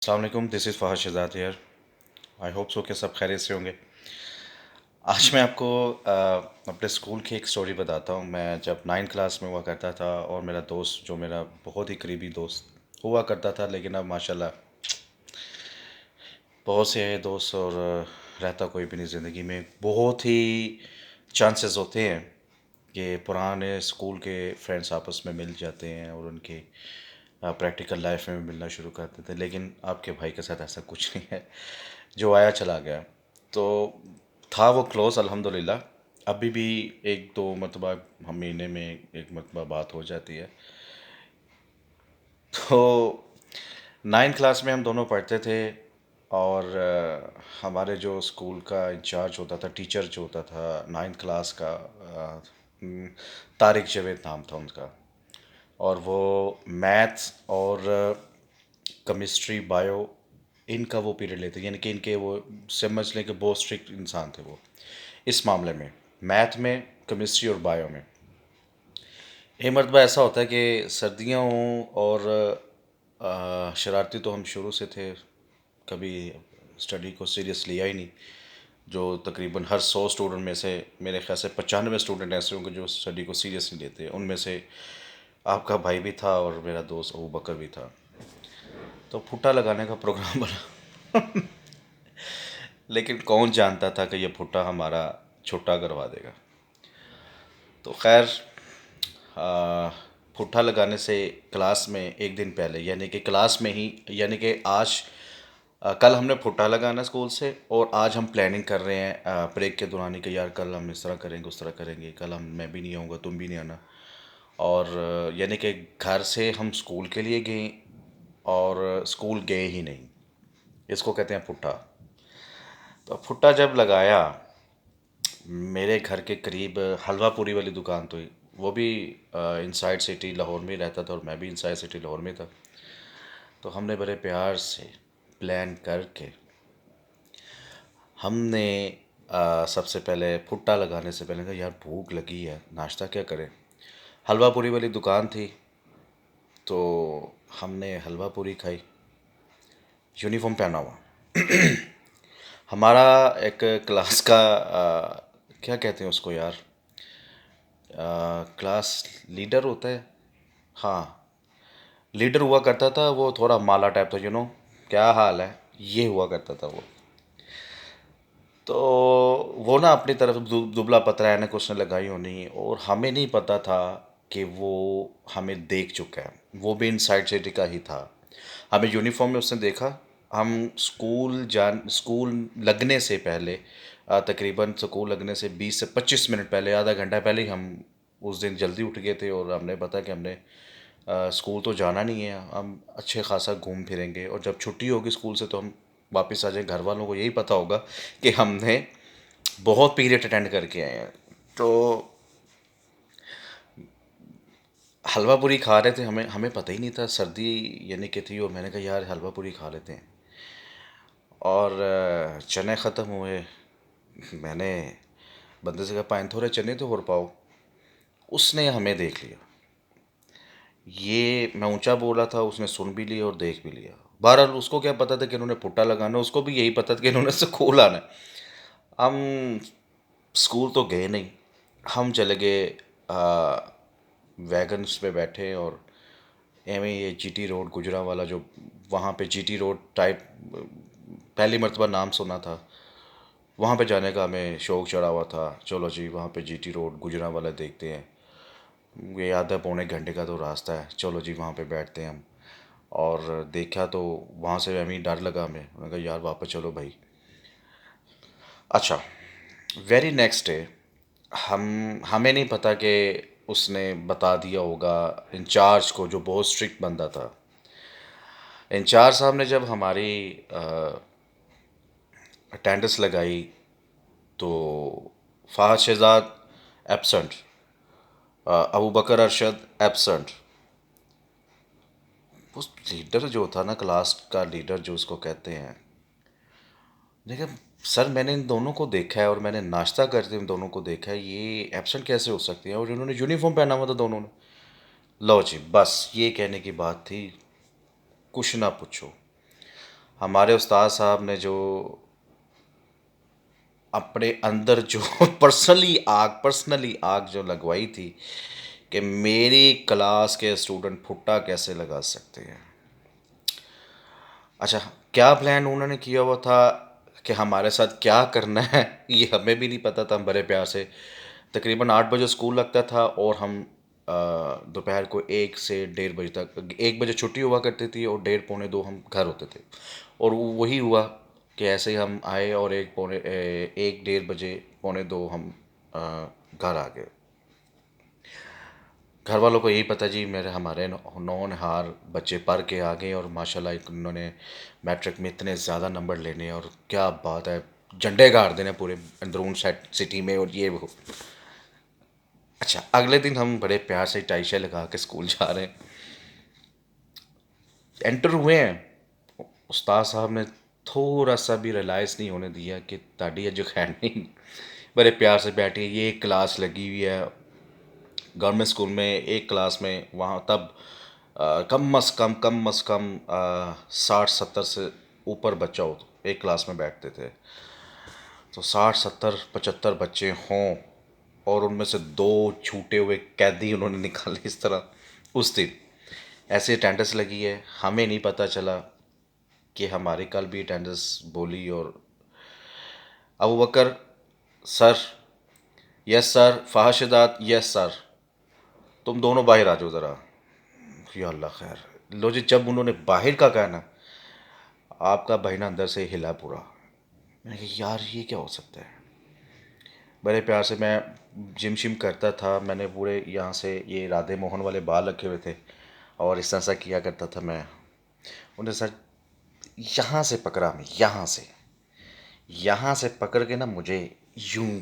अस्सलाम वालेकुम, this is Fahd Shahzad here. I hope so कि सब खैरियत से होंगे। आज मैं आपको अपने स्कूल की एक स्टोरी बताता हूँ। मैं जब 9th क्लास में हुआ करता था और मेरा दोस्त जो मेरा बहुत ही करीबी दोस्त हुआ करता था, लेकिन अब माशाल्लाह बहुत से दोस्त और रहता कोई भी नहीं ज़िंदगी में। बहुत ही चांसेस होते हैं कि पुराने स्कूल के फ्रेंड्स आपस में मिल जाते हैं और उनके प्रैक्टिकल लाइफ में मिलना शुरू कर देते हैं, लेकिन आपके भाई के साथ ऐसा कुछ नहीं है। जो आया चला गया। तो था वो क्लोज़ अल्हम्दुलिल्लाह। अभी भी एक दो मरतबा हम महीने में एक मरतबा बात हो जाती है। तो 9th क्लास में हम दोनों पढ़ते थे और हमारे जो स्कूल का इंचार्ज होता था, टीचर जो होता था 9th क्लास का, तारिक जावेद नाम था उनका। और वो मैथ्स और केमिस्ट्री, बायो, इनका वो पीरियड लेते, यानी कि इनके वो समझ लें कि बहुत स्ट्रिक्ट इंसान थे वो इस मामले में, मैथ में, केमिस्ट्री और बायो में। एक मरतबा ऐसा होता है कि सर्दियाँ हों और शरारती तो हम शुरू से थे, कभी स्टडी को सीरियस लिया ही नहीं। जो तकरीबन हर 100 स्टूडेंट में से मेरे ख्याल से 95 स्टूडेंट ऐसे होंगे जो स्टडी को सीरियस नहीं लेते। उनमें से आपका भाई भी था और मेरा दोस्त अबू बकर भी था। तो फुट्टा लगाने का प्रोग्राम बना, लेकिन कौन जानता था कि ये फुट्टा हमारा छुट्टा करवा देगा। तो खैर, पुट्ठा लगाने से क्लास में एक दिन पहले, यानी कि क्लास में ही, यानी कि आज कल हमने पुट्ठा लगाना स्कूल से और आज हम प्लानिंग कर रहे हैं ब्रेक के दौरान ही कि यार कल हम इस तरह करेंगे, उस तरह करेंगे, कल हम मैं भी नहीं आऊँगा, तुम भी नहीं आना। और यानी कि घर से हम स्कूल के लिए गए और स्कूल गए ही नहीं। इसको कहते हैं पुट्ठा। तो पुट्ठा जब लगाया, मेरे घर के करीब हलवा पूरी वाली दुकान तो वो भी इनसाइड सिटी लाहौर में ही रहता था और मैं भी इनसाइड सिटी लाहौर में था। तो हमने बड़े प्यार से प्लान करके हमने सबसे पहले भुट्टा लगाने से पहले कहा यार भूख लगी है, नाश्ता क्या करें। हलवा पूरी वाली दुकान थी, तो हमने हलवा पूरी खाई, यूनिफॉर्म पहना हुआ। हमारा एक क्लास का क्या कहते हैं उसको यार, क्लास लीडर होता है, हाँ, लीडर हुआ करता था। वो थोड़ा माला टाइप था, क्या हाल है, ये हुआ करता था वो। तो वो ना अपनी तरफ दुबला पतला ऐनक उसने लगाई होनी और हमें नहीं पता था कि वो हमें देख चुका है। वो भी इनसाइड सिटी का ही था। हमें यूनिफॉर्म में उसने देखा। हम स्कूल लगने से पहले, तकरीबन स्कूल लगने से 20 से 25 मिनट पहले, आधा घंटा पहले ही हम उस दिन जल्दी उठ गए थे और हमने पता कि हमने स्कूल तो जाना नहीं है, हम अच्छे खासा घूम फिरेंगे और जब छुट्टी होगी स्कूल से तो हम वापस आ जाएं। घर वालों को यही पता होगा कि हमने बहुत पीरियड अटेंड करके आए हैं। तो हलवा पूरी खा रहे थे, हमें हमें पता ही नहीं था सर्दी यानी कि थी, और मैंने कहा यार हलवा पूरी खा लेते हैं। और चने ख़त्म हुए। मैंने बंदे से कहा पाइन थोड़े चने तो और पाओ। उसने हमें देख लिया, ये मैं ऊंचा बोला था, उसने सुन भी लिया और देख भी लिया। बहरहाल उसको क्या पता था कि इन्होंने पुट्टा लगाना, उसको भी यही पता था कि इन्होंने स्कूल आना है। हम स्कूल तो गए नहीं, हम चले गए वैगन्स पे बैठे और एवं ये जीटी रोड गुजरांवाला, जो वहाँ पे जीटी रोड टाइप पहली मर्तबा नाम सुना था, वहाँ पे जाने का हमें शौक़ चढ़ा हुआ था। चलो जी वहाँ पे जीटी रोड गुजरांवाला देखते हैं, ये आधा पौने घंटे का तो रास्ता है, चलो जी वहाँ पे बैठते हैं हम। और देखा तो वहाँ से हमें डर लगा, मैंने कहा यार वापस चलो भाई। अच्छा, वेरी नेक्स्ट डे हमें नहीं पता कि उसने बता दिया होगा इंचार्ज को, जो बहुत स्ट्रिक्ट बंदा था। इंचार्ज साहब ने जब हमारी अटेंडेंस लगाई तो फ़ाहद शहज़ाद एब्सेंट, अबू बकर अरशद एब्सेंट। उस लीडर जो था ना, क्लास का लीडर जो उसको कहते हैं, देखिए सर मैंने इन दोनों को देखा है और मैंने नाश्ता करते इन दोनों को देखा है, ये एब्सेंट कैसे हो सकती है, और इन्होंने यूनिफॉर्म पहना हुआ था दोनों ने। लो जी, बस ये कहने की बात थी, कुछ ना पूछो। हमारे उस्ताद साहब ने जो अपने अंदर जो पर्सनली आग जो लगवाई थी कि मेरी क्लास के स्टूडेंट भुट्टा कैसे लगा सकते हैं। अच्छा, क्या प्लान उन्होंने किया हुआ था कि हमारे साथ क्या करना है ये हमें भी नहीं पता था। हम बड़े प्यार से तकरीबन 8 बजे स्कूल लगता था और हम दोपहर को 1 से 1:30 बजे तक, 1 बजे छुट्टी हुआ करती थी और 1:30 पौने 2 हम घर होते थे। और वही हुआ कि ऐसे ही हम आए और 1 1:30 बजे पौने 2 हम अ, घर आ गए। घर वालों को यही पता जी, मेरे हमारे नौनहार बच्चे पढ़ के आ गए और माशाल्लाह एक उन्होंने मैट्रिक में इतने ज़्यादा नंबर लेने, और क्या बात है, झंडे गाड़ देने पूरे अंदरून सिटी में और ये वो। अच्छा, अगले दिन हम बड़े प्यार से टाई शाई लगा के स्कूल जा रहे हैं, एंटर हुए हैं। उस्ताद साहब ने थोड़ा सा भी रियलाइज़ नहीं होने दिया कि ताड़ी अज खैर नहीं, बड़े प्यार से बैठे, ये एक क्लास लगी हुई है गवर्नमेंट स्कूल में, एक क्लास में वहाँ तब कम अज़ कम 60-70 से ऊपर बच्चा हो तो एक क्लास में बैठते थे। तो 60-70-75 बच्चे हों और उनमें से दो छूटे हुए कैदी उन्होंने निकाले इस तरह उस दिन ऐसी अटेंडेंस लगी है, हमें नहीं पता चला कि हमारी कल भी अटेंडेंस बोली। और Abu Bakr sir, yes sir, Fahshidat yes sir, तुम दोनों बाहर आ जाओ ज़रा। या अल्लाह खैर, लो जी, जब उन्होंने बाहर का कहा ना, आपका बहना अंदर से हिला पूरा। मैंने कहा यार ये क्या हो सकता है। बड़े प्यार से मैं जिम शिम करता था, मैंने पूरे यहाँ से ये राधे मोहन वाले बाल रखे हुए थे और इस तरह सा किया करता था मैं। उन्हें सर यहाँ से पकड़ा, मैं यहाँ से पकड़ के ना मुझे यूं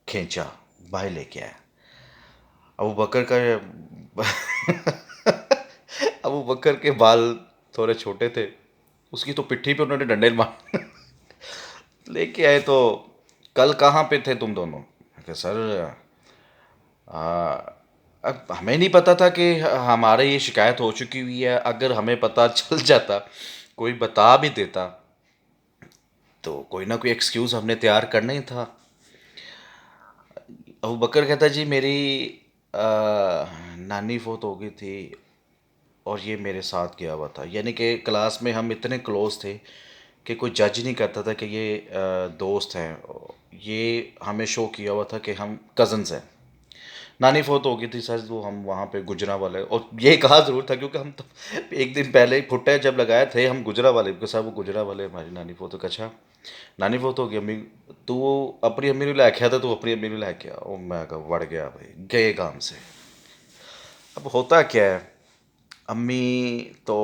खींचा, बाहर लेके आया। अबू बकर का अबू बकर के बाल थोड़े छोटे थे, उसकी तो पिट्ठी पे उन्होंने डंडे मार लेके आए। तो कल कहाँ पे थे तुम दोनों। मैं कहा, सर आ, अब हमें नहीं पता था कि हमारे ये शिकायत हो चुकी हुई है। अगर हमें पता चल जाता, कोई बता भी देता, तो कोई ना कोई एक्सक्यूज़ हमने तैयार करना ही था। अबू बकर कहता जी मेरी नानी फोत हो गई थी और ये मेरे साथ गया हुआ था। यानी कि क्लास में हम इतने क्लोज थे कि कोई जज नहीं करता था कि ये दोस्त हैं। ये हमें शो किया हुआ था कि हम कज़न्स हैं। नानी फोत हो गई थी सर, वो हम वहाँ पे गुजरा वाले, और ये कहा ज़रूर था क्योंकि हम तो एक दिन पहले ही भुट्टे जब लगाए थे हम गुजरा वाले, क्योंकि साहब वो गुजरा वाले हमारी नानी फोत हो गई। अच्छा, नानी फोत हो गई, अम्मी तू अपनी अम्मी ਨੂੰ ਲੈ ਕੇ ਆ ਤਾਂ तू अपनी अम्मी ਨੂੰ ਲੈ के आ। ਉਹ मैं कहा वड़ गया भाई, गए काम से। अब होता क्या है, अम्मी तो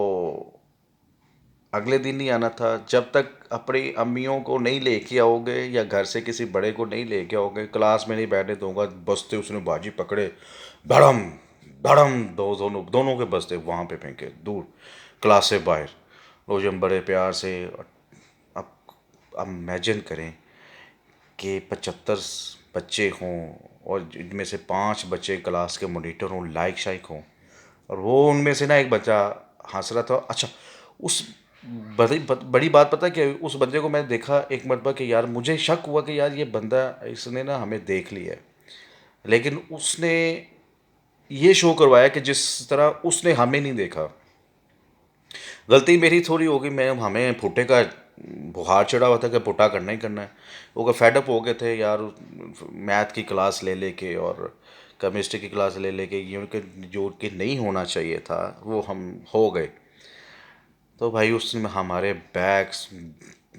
अगले दिन ही आना था। जब तक अपनी अम्मियों को नहीं लेके आओगे या घर से किसी बड़े को नहीं लेके आओगे, क्लास में नहीं बैठने दूंगा। बस्ते उसने बाजी पकड़े, धड़म धड़म, दोनों के बस्ते वहाँ पे फेंके दूर क्लास से बाहर। रोज हम बड़े प्यार से, अब अब इमेजिन करें कि 75 बच्चे हों और इनमें से 5 बच्चे क्लास के मॉनिटर हों, लाइक शाइक हों, और वो उनमें से ना एक बच्चा हंस रहा था। अच्छा, उस बड़ी बात पता है क्या हुई? उस बंदे को मैंने देखा एक मरतबा कि यार मुझे शक हुआ कि यार ये बंदा, इसने ना हमें देख लिया है। लेकिन उसने ये शो करवाया कि जिस तरह उसने हमें नहीं देखा। गलती मेरी थोड़ी होगी, मैं हमें भुट्टे का बुखार चढ़ा हुआ था कि भुट्टा करना ही करना है। वो का फेडअप हो गए थे यार, मैथ की क्लास ले लेके और केमिस्ट्री की क्लास ले लेके, ये उनके जो कि नहीं होना चाहिए था वो हम हो गए। तो भाई उसमें हमारे बैग्स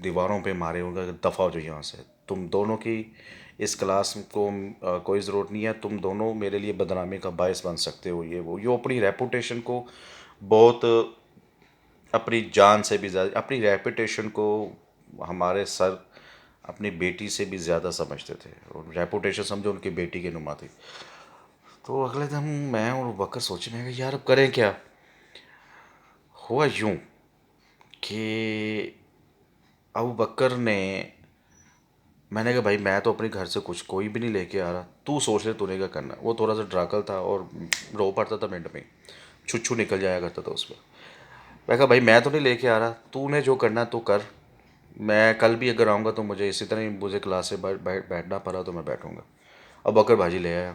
दीवारों पे मारे, उनका दफ़ा हो जाओ यहाँ से, तुम दोनों की इस क्लास को कोई ज़रूरत नहीं है, तुम दोनों मेरे लिए बदनामी का बायस बन सकते हो। ये वो अपनी रेपुटेशन को बहुत, अपनी जान से भी ज़्यादा अपनी रेपुटेशन को हमारे सर अपनी बेटी से भी ज़्यादा समझते थे, और रेपुटेशन समझो उनकी बेटी के नुमा थी। तो अगले दिन मैं और बकर सोचने लगे यार अब करें क्या। हुआ यूं कि अबू बकर ने, मैंने कहा भाई मैं तो अपने घर से कुछ कोई भी नहीं लेके आ रहा, तू सोच ले तूने क्या करना। वो थोड़ा सा ड्राकल था और रो पड़ता था मिनट में, छुच्छू निकल जाया करता था उस पर। मैं कहा भाई मैं तो नहीं लेके आ रहा, तूने जो करना तू कर, मैं कल भी अगर आऊँगा तो मुझे इसी तरह ही मुझे क्लास से बैठना पड़ा तो मैं बैठूँगा। अब बकर भाजी ले आया,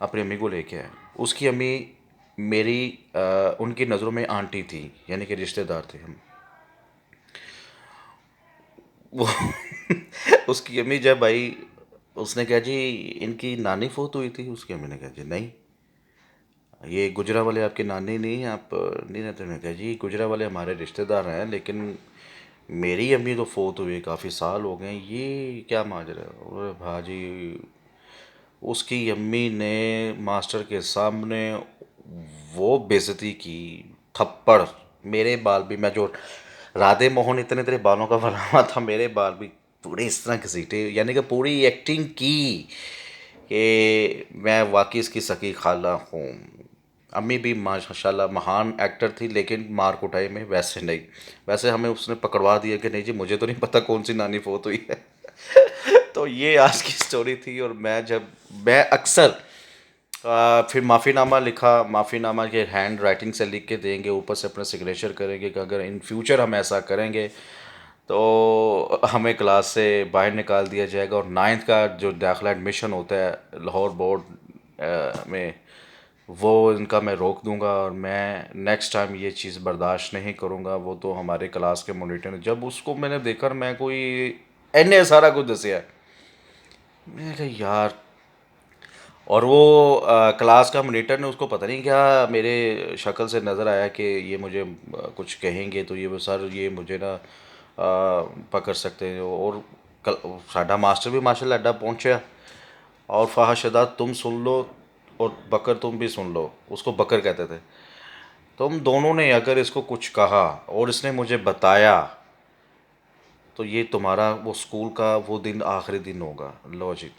अपनी अम्मी को लेके आया। उसकी अम्मी मेरी उनकी नज़रों में आंटी थी, यानी कि रिश्तेदार थे हम। वो उसकी अम्मी जब आई, उसने कहा जी इनकी नानी फोत हुई थी। उसकी अम्मी ने कहा जी नहीं, ये गुजरा वाले आपके नानी नहीं, आप नहीं रहते। उन्होंने कहा जी गुजरा वाले हमारे रिश्तेदार हैं, लेकिन मेरी अम्मी तो फोत हुई काफ़ी साल हो गए, ये क्या माजरा है। और भाजी उसकी अम्मी ने मास्टर के सामने वो बेइज्जती की, थप्पड़। मेरे बाल भी, मैं जो राधे मोहन इतने तेरे बालों का बना हुआ था, मेरे बाल भी पूरे इस तरह घसीटे, यानी कि पूरी एक्टिंग की कि मैं वाकई इसकी सकी खाला हूँ। अम्मी भी माशाल्लाह महान एक्टर थी, लेकिन मार कुटाई में वैसे नहीं। वैसे हमें उसने पकड़वा दिया कि नहीं जी मुझे तो नहीं पता कौन सी नानी फोत हुई है। तो ये आज की स्टोरी थी। और मैं अक्सर फिर माफ़ीनामा लिखा, माफ़ीनामा के हैंड राइटिंग से लिख के देंगे, ऊपर से अपना सिग्नेचर करेंगे कि अगर इन फ्यूचर हम ऐसा करेंगे तो हमें क्लास से बाहर निकाल दिया जाएगा। और नाइन्थ का जो दाखिला एडमिशन होता है लाहौर बोर्ड में, वो इनका मैं रोक दूंगा। और मैं नेक्स्ट टाइम ये चीज़ बर्दाश्त नहीं करूंगा। वो तो हमारे क्लास के मॉनिटर ने जब उसको मैंने देखा, मैं कोई एने सारा कुछ दसिया, मैं कहा यार। और वो क्लास का मॉनिटर ने उसको पता नहीं क्या मेरे शक्ल से नज़र आया कि ये मुझे कुछ कहेंगे तो ये वो सर ये मुझे ना पकड़ सकते हैं। और साडा मास्टर भी माशाल्लाह अड्डा पहुंचा। और फाहशदा तुम सुन लो और बकर तुम भी सुन लो, उसको बकर कहते थे। तुम दोनों ने अगर इसको कुछ कहा और इसने मुझे बताया तो ये तुम्हारा वो स्कूल का वो दिन आखिरी दिन होगा। लो जी,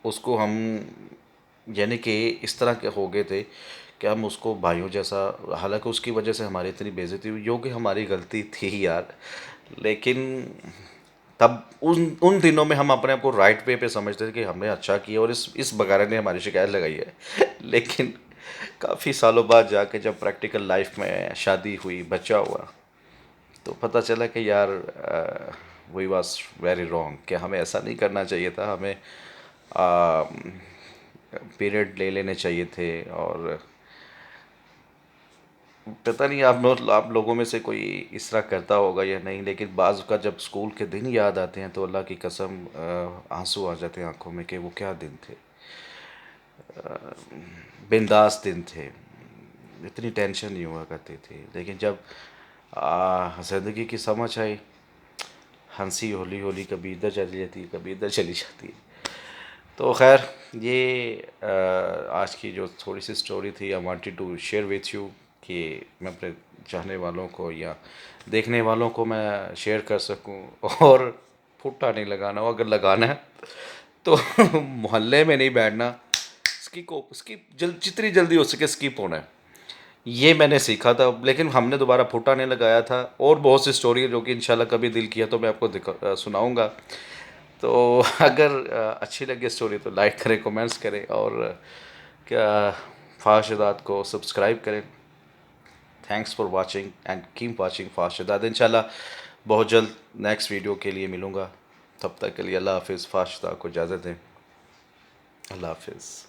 उसको हम, यानी कि इस तरह के हो गए थे कि हम उसको भाइयों जैसा, हालांकि उसकी वजह से हमारी इतनी बेइज्जती हुई, जो कि हमारी गलती थी यार। लेकिन तब उन दिनों में हम अपने आप को राइट वे पे समझते थे कि हमने अच्छा किया और इस बगारे ने हमारी शिकायत लगाई है। लेकिन काफ़ी सालों बाद जाके जब प्रैक्टिकल लाइफ में शादी हुई, बच्चा हुआ, तो पता चला कि यार वी वाज वेरी रॉन्ग, कि हमें ऐसा नहीं करना चाहिए था। हमें पीरियड ले लेने चाहिए थे। और पता नहीं आप लोगों में से कोई इस तरह करता होगा या नहीं, लेकिन बाज़ का जब स्कूल के दिन याद आते हैं तो अल्लाह की कसम आंसू आ जाते हैं आंखों में कि वो क्या दिन थे, बिंदास दिन थे, इतनी टेंशन नहीं हुआ करती थी। लेकिन जब ज़िंदगी की समझ आई, हंसी होली होली कभी इधर चली जाती है कभी इधर चली जाती है। तो खैर ये आज की जो थोड़ी सी स्टोरी थी, I wanted to share with you, कि मैं अपने चाहने वालों को या देखने वालों को मैं शेयर कर सकूं। और फुट्टा नहीं लगाना हो, अगर लगाना है तो मोहल्ले में नहीं बैठना, स्किप जितनी जल्दी हो सके स्किप होना है। ये मैंने सीखा था, लेकिन हमने दोबारा फुटा नहीं लगाया था। और बहुत सी स्टोरी है जो कि इंशाल्लाह कभी दिल किया तो मैं आपको सुनाऊंगा। तो अगर अच्छी लगे स्टोरी तो लाइक करें, कमेंट्स करें, और क्या फाशदात को सब्सक्राइब करें। Thanks for watching and keep watching Fashdat. इंशाल्लाह बहुत जल्द नेक्स्ट वीडियो के लिए मिलूँगा। तब तक के लिए अल्लाह हाफिज़। फाशदा को इजाज़त दें। अल्लाह हाफिज़।